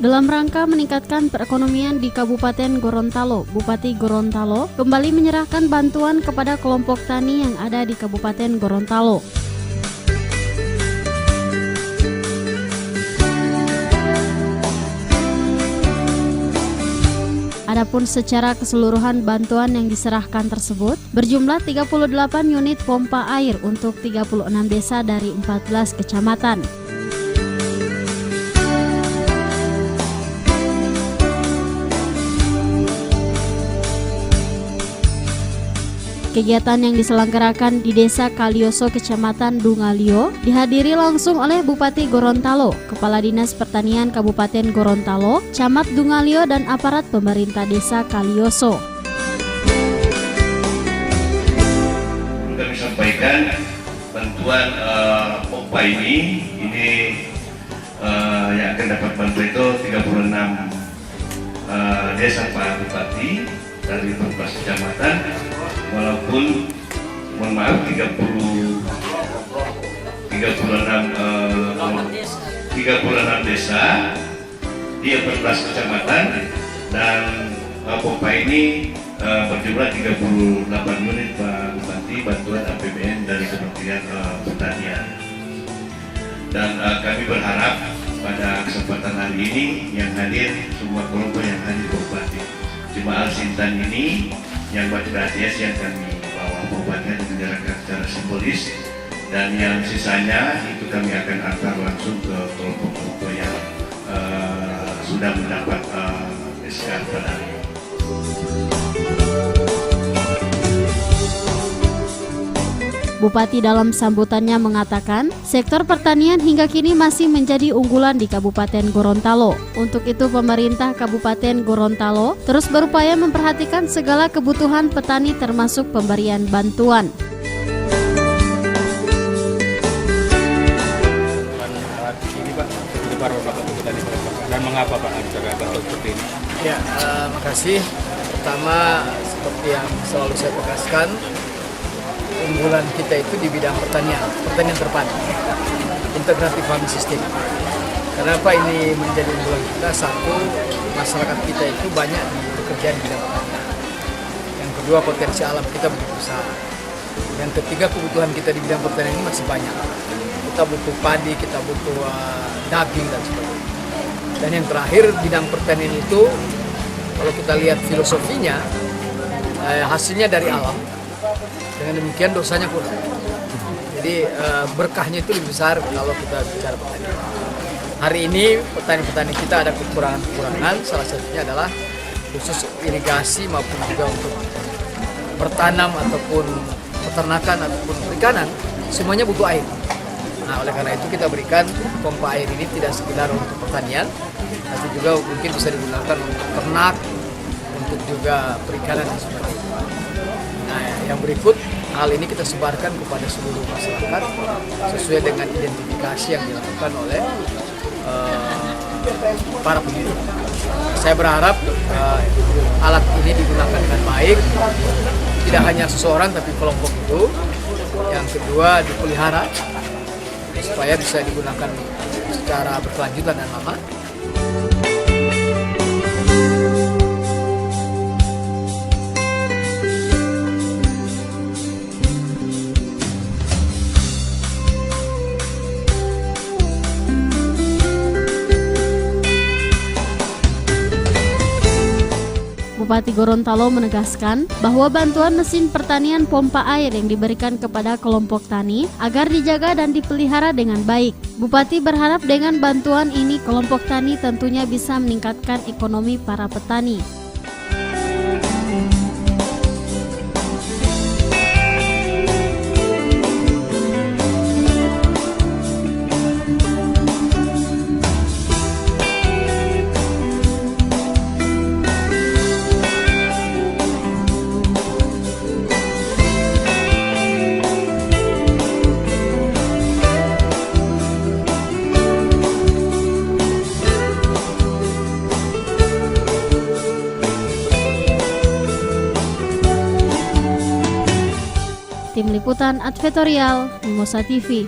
Dalam rangka meningkatkan perekonomian di Kabupaten Gorontalo, Bupati Gorontalo kembali menyerahkan bantuan kepada kelompok tani yang ada di Kabupaten Gorontalo. Adapun secara keseluruhan bantuan yang diserahkan tersebut berjumlah 38 unit pompa air untuk 36 desa dari 14 kecamatan. Kegiatan yang diselenggarakan di Desa Kalioso, Kecamatan Dungalio, dihadiri langsung oleh Bupati Gorontalo, Kepala Dinas Pertanian Kabupaten Gorontalo, Camat Dungalio, dan aparat pemerintah Desa Kalioso. Kami sampaikan bantuan pompa ini yang akan dapat bantu itu 36 desa Pak Bupati dari 14 kecamatan. Walaupun mohon maaf 36 desa di 14 kecamatan dan pompa ini berjumlah 38 unit Pak Bupati bantuan APBN dari Kementerian Pertanian. Dan kami berharap pada kesempatan hari ini yang hadir semua kelompok yang hadir Bupati Jemaah Sintan ini yang bergratis yang kami bawa obatnya dimenyerahkan secara simbolis, dan yang sisanya itu kami akan antar langsung ke kelompok-kelompok yang sudah mendapat SK Petani. Bupati dalam sambutannya mengatakan, sektor pertanian hingga kini masih menjadi unggulan di Kabupaten Gorontalo. Untuk itu, pemerintah Kabupaten Gorontalo terus berupaya memperhatikan segala kebutuhan petani termasuk pemberian bantuan. Dan mengapa Pak bisa bantu seperti ini? Ya, makasih. Pertama, seperti yang selalu saya tegaskan, unggulan kita itu di bidang pertanian terpadu, integratif farming system. Kenapa ini menjadi unggulan kita? Satu, masyarakat kita itu banyak bekerja di bidang pertanian. Yang kedua, potensi alam kita begitu besar. Yang ketiga, kebutuhan kita di bidang pertanian ini masih banyak. Kita butuh padi, kita butuh daging dan sebagainya. Dan yang terakhir, bidang pertanian itu kalau kita lihat filosofinya, hasilnya dari alam. Dengan demikian dosanya kurang. Jadi berkahnya itu lebih besar kalau kita bicara pertanian. Hari ini petani-petani kita ada kekurangan. Salah satunya adalah khusus irigasi maupun juga untuk bertanam ataupun peternakan ataupun perikanan, semuanya butuh air. Nah, oleh karena itu kita berikan pompa air ini tidak sekedar untuk pertanian, tapi juga mungkin bisa digunakan untuk ternak, untuk juga perikanan dan sebagainya. Nah, yang berikut, hal ini kita sebarkan kepada seluruh masyarakat sesuai dengan identifikasi yang dilakukan oleh para pemilih. Saya berharap alat ini digunakan dengan baik, tidak hanya seseorang tapi kelompok itu. Yang kedua, dipelihara supaya bisa digunakan secara berkelanjutan dan lama. Bupati Gorontalo menegaskan bahwa bantuan mesin pertanian pompa air yang diberikan kepada kelompok tani agar dijaga dan dipelihara dengan baik. Bupati berharap dengan bantuan ini kelompok tani tentunya bisa meningkatkan ekonomi para petani. Tim Liputan Advertorial Mimosa TV.